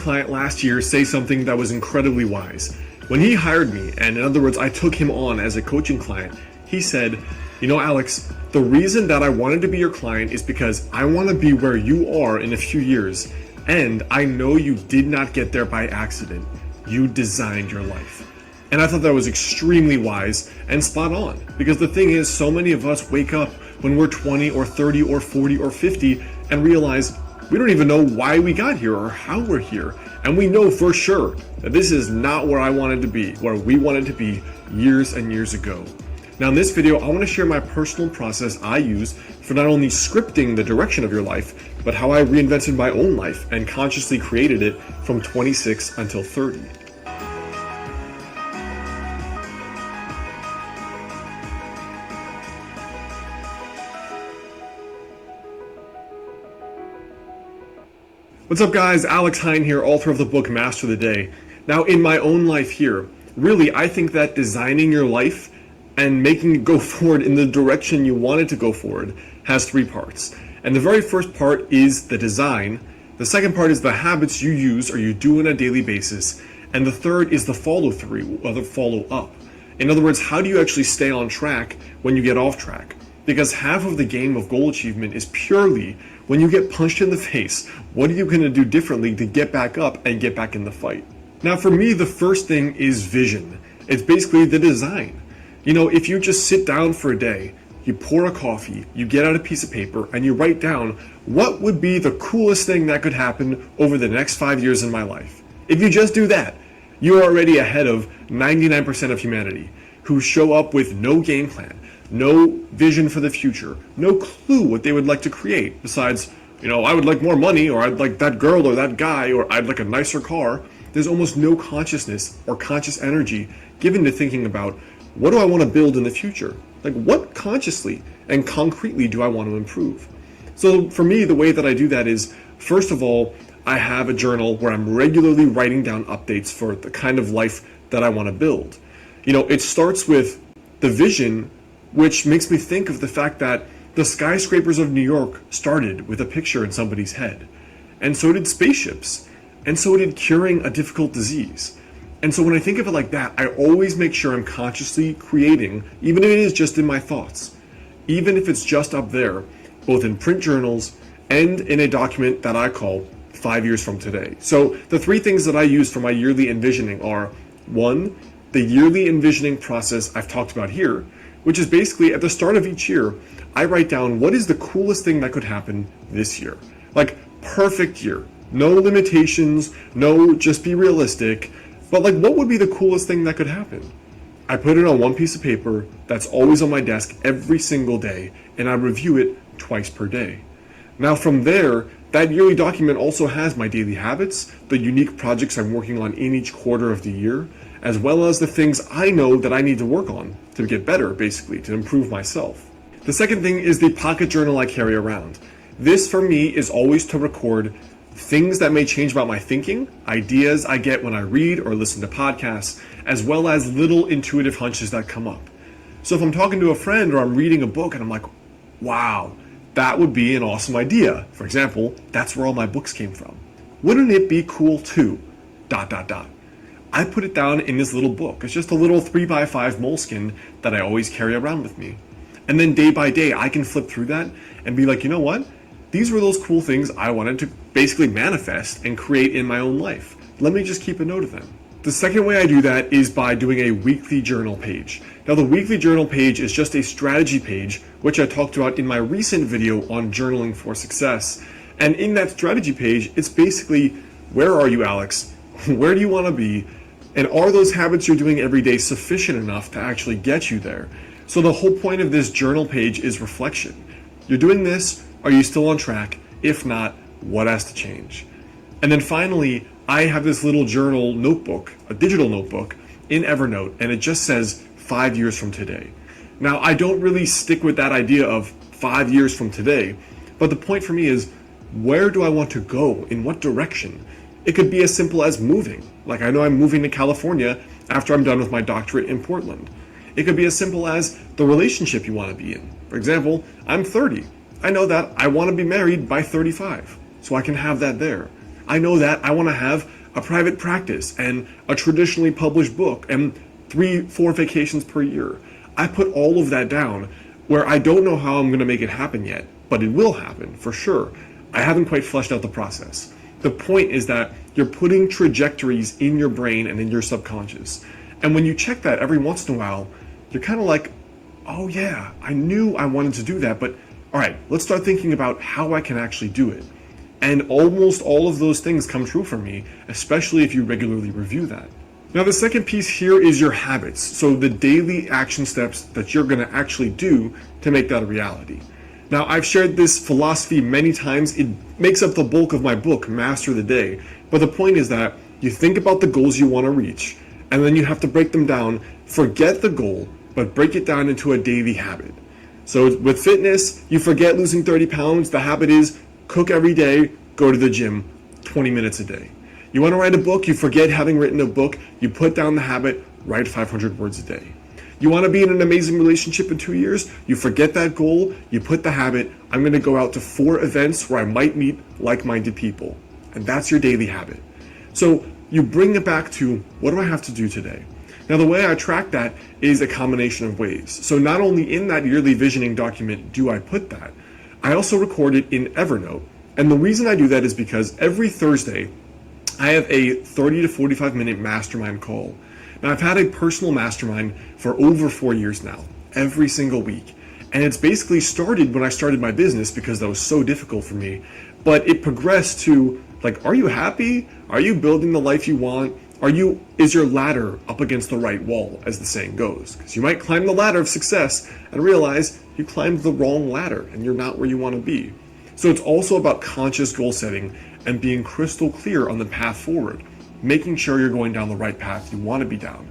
client last year say something that was incredibly wise. When he hired me, and in other words, I took him on as a coaching client, he said, you know, Alex, the reason that I wanted to be your client is because I want to be where you are in a few years, and I know you did not get there by accident. You designed your life. And I thought that was extremely wise and spot on, because the thing is, so many of us wake up when we're 20 or 30 or 40 or 50 and realize we don't even know why we got here or how we're here. And we know for sure that this is not where I wanted to be, where we wanted to be years and years ago. Now in this video, I want to share my personal process I use for not only scripting the direction of your life, but how I reinvented my own life and consciously created it from 26 until 30. What's up guys, Alex Hine here, author of the book Master the Day. Now in my own life here, really I think that designing your life and making it go forward in the direction you want it to go forward has three parts. And the very first part is the design, the second part is the habits you use or you do on a daily basis, and the third is the follow through or the follow up. In other words, how do you actually stay on track when you get off track? Because half of the game of goal achievement is purely when you get punched in the face, what are you going to do differently to get back up and get back in the fight? Now for me, the first thing is vision. It's basically the design. You know, if you just sit down for a day, you pour a coffee, you get out a piece of paper and you write down what would be the coolest thing that could happen over the next 5 years in my life. If you just do that, you're already ahead of 99% of humanity who show up with no game plan, no vision for the future, no clue what they would like to create besides, you know, I would like more money, or I'd like that girl or that guy, or I'd like a nicer car. There's almost no consciousness or conscious energy given to thinking about what do I want to build in the future? Like what consciously and concretely do I want to improve? So for me, the way that I do that is, first of all, I have a journal where I'm regularly writing down updates for the kind of life that I want to build. You know, it starts with the vision, which makes me think of the fact that the skyscrapers of New York started with a picture in somebody's head. And so did spaceships. And so did curing a difficult disease. And so when I think of it like that, I always make sure I'm consciously creating, even if it is just in my thoughts, even if it's just up there, both in print journals and in a document that I call 5 years from today. So the three things that I use for my yearly envisioning are, one, the yearly envisioning process I've talked about here, which is basically at the start of each year, I write down what is the coolest thing that could happen this year. Like perfect year, no limitations, no just be realistic, but like what would be the coolest thing that could happen? I put it on one piece of paper that's always on my desk every single day, and I review it twice per day. Now from there, that yearly document also has my daily habits, the unique projects I'm working on in each quarter of the year, as well as the things I know that I need to work on to get better, basically, to improve myself. The second thing is the pocket journal I carry around. This for me is always to record things that may change about my thinking, ideas I get when I read or listen to podcasts, as well as little intuitive hunches that come up. So if I'm talking to a friend or I'm reading a book and I'm like, wow, that would be an awesome idea. For example, that's where all my books came from. Wouldn't it be cool too? ... I put it down in this little book. It's just a little 3x5 moleskin that I always carry around with me. And then day by day, I can flip through that and be like, you know what? These were those cool things I wanted to basically manifest and create in my own life. Let me just keep a note of them. The second way I do that is by doing a weekly journal page. Now the weekly journal page is just a strategy page, which I talked about in my recent video on journaling for success. And in that strategy page, it's basically, where are you, Alex? Where do you want to be? And are those habits you're doing every day sufficient enough to actually get you there? So the whole point of this journal page is reflection. You're doing this, are you still on track? If not, what has to change? And then finally, I have this little journal notebook, a digital notebook in Evernote, and it just says 5 years from today. Now, I don't really stick with that idea of 5 years from today, but the point for me is, where do I want to go? In what direction? It could be as simple as moving. Like I know I'm moving to California after I'm done with my doctorate in Portland. It could be as simple as the relationship you want to be in. For example, I'm 30. I know that I want to be married by 35, so I can have that there. I know that I want to have a private practice and a traditionally published book and 3-4 vacations per year. I put all of that down where I don't know how I'm going to make it happen yet, but it will happen for sure. I haven't quite fleshed out the process. The point is that you're putting trajectories in your brain and in your subconscious. And when you check that every once in a while, you're kind of like, oh yeah, I knew I wanted to do that, but all right, let's start thinking about how I can actually do it. And almost all of those things come true for me, especially if you regularly review that. Now, the second piece here is your habits. So the daily action steps that you're going to actually do to make that a reality. Now, I've shared this philosophy many times. It makes up the bulk of my book, Master the Day. But the point is that you think about the goals you want to reach, and then you have to break them down. Forget the goal, but break it down into a daily habit. So with fitness, you forget losing 30 pounds. The habit is cook every day, go to the gym 20 minutes a day. You want to write a book, you forget having written a book, you put down the habit, write 500 words a day. You want to be in an amazing relationship in 2 years, you forget that goal, you put the habit, I'm going to go out to 4 events where I might meet like-minded people. And that's your daily habit. So you bring it back to, what do I have to do today? Now, the way I track that is a combination of ways. So not only in that yearly visioning document do I put that, I also record it in Evernote. And the reason I do that is because every Thursday, I have a 30 to 45 minute mastermind call. Now, I've had a personal mastermind for over 4 years now, every single week. And it's basically started when I started my business because that was so difficult for me. But it progressed to, like, are you happy? Are you building the life you want? Is your ladder up against the right wall, as the saying goes? Because you might climb the ladder of success and realize you climbed the wrong ladder and you're not where you want to be. So it's also about conscious goal setting and being crystal clear on the path forward, making sure you're going down the right path you want to be down.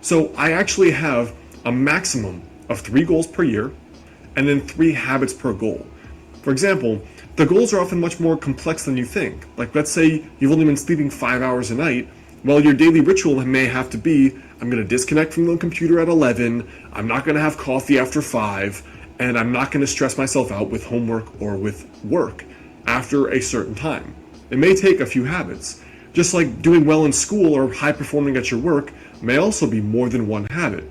So I actually have a maximum of 3 goals per year and then 3 habits per goal. For example, the goals are often much more complex than you think. Like, let's say you've only been sleeping 5 hours a night. Well, your daily ritual may have to be, I'm going to disconnect from the computer at 11, I'm not going to have coffee after 5, and I'm not going to stress myself out with homework or with work after a certain time. It may take a few habits. Just like doing well in school or high performing at your work may also be more than one habit.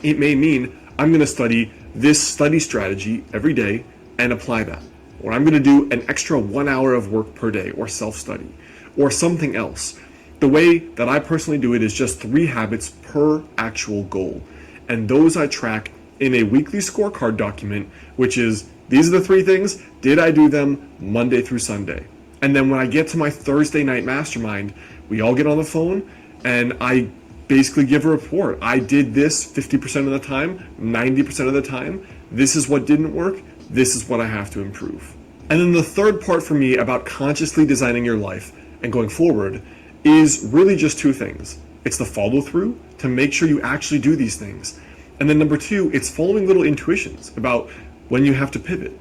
It may mean I'm going to study this study strategy every day and apply that. Or I'm going to do an extra 1 hour of work per day or self-study or something else. The way that I personally do it is just 3 habits per actual goal. And those I track in a weekly scorecard document, which is, these are the 3 things, did I do them Monday through Sunday? And then when I get to my Thursday night mastermind, we all get on the phone and I basically give a report. I did this 50% of the time, 90% of the time. This is what didn't work. This is what I have to improve. And then the third part for me about consciously designing your life and going forward is really just 2 things. It's the follow through to make sure you actually do these things. And then number 2, it's following little intuitions about when you have to pivot.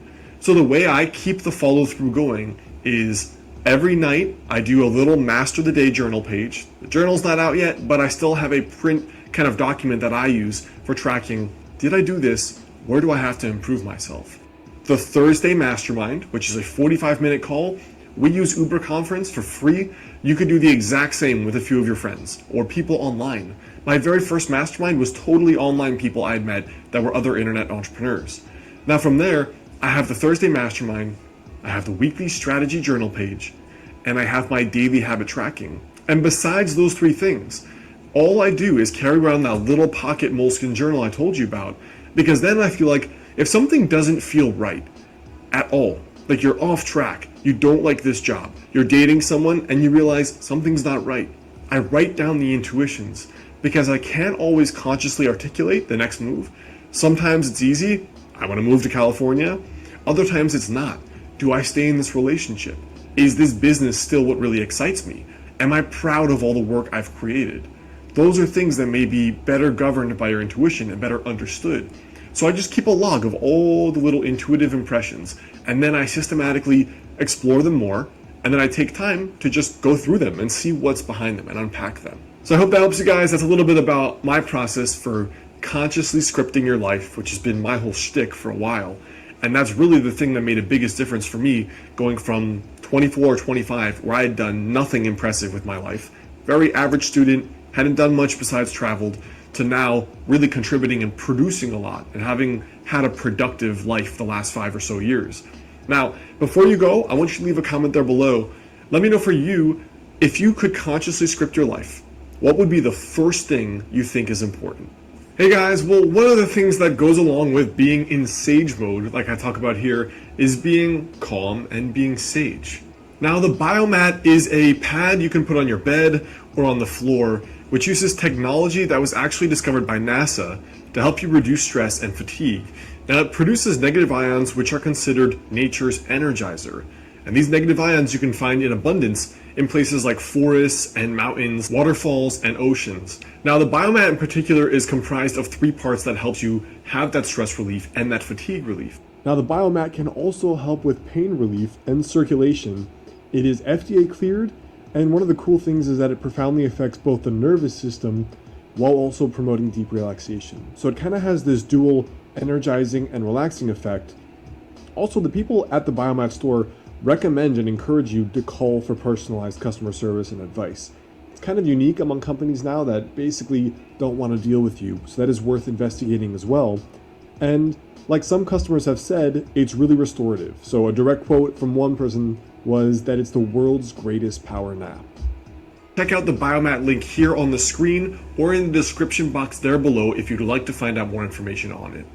So the way I keep the follow through going is every night I do a little Master the Day journal page. The journal's not out yet, but I still have a print kind of document that I use for tracking, did I do this? Where do I have to improve myself? The Thursday Mastermind, which is a 45-minute call, we use Uber Conference for free. You could do the exact same with a few of your friends or people online. My very first mastermind was totally online people I had met that were other internet entrepreneurs. Now from there, I have the Thursday Mastermind, I have the weekly strategy journal page, and I have my daily habit tracking. And besides those 3 things, all I do is carry around that little pocket moleskin journal I told you about, because then I feel like if something doesn't feel right at all, like you're off track, you don't like this job, you're dating someone and you realize something's not right, I write down the intuitions because I can't always consciously articulate the next move. Sometimes it's easy, I want to move to California. Other times it's not. Do I stay in this relationship? Is this business still what really excites me? Am I proud of all the work I've created? Those are things that may be better governed by your intuition and better understood. So I just keep a log of all the little intuitive impressions, and then I systematically explore them more, and then I take time to just go through them and see what's behind them and unpack them. So I hope that helps you guys. That's a little bit about my process for consciously scripting your life, which has been my whole shtick for a while. And that's really the thing that made the biggest difference for me, going from 24 or 25, where I had done nothing impressive with my life, very average student, hadn't done much besides traveled, to now really contributing and producing a lot and having had a productive life the last 5 or so years. Now, before you go, I want you to leave a comment there below. Let me know for you, if you could consciously script your life, what would be the first thing you think is important? Hey guys, well, one of the things that goes along with being in sage mode, like I talk about here, is being calm and being sage. Now, the biomat is a pad you can put on your bed or on the floor, which uses technology that was actually discovered by NASA to help you reduce stress and fatigue. Now, it produces negative ions, which are considered nature's energizer. And these negative ions you can find in abundance in places like forests and mountains, waterfalls, and oceans. Now, the biomat in particular is comprised of 3 parts that helps you have that stress relief and that fatigue relief. Now, the biomat can also help with pain relief and circulation. It is FDA cleared, and one of the cool things is that it profoundly affects both the nervous system while also promoting deep relaxation. So it kind of has this dual energizing and relaxing effect. Also, the people at the biomat store recommend and encourage you to call for personalized customer service and advice. It's kind of unique among companies now that basically don't want to deal with you, so that is worth investigating as well. And like some customers have said, it's really restorative. So a direct quote from one person was that it's the world's greatest power nap. Check out the biomat link here on the screen or in the description box there below if you'd like to find out more information on it.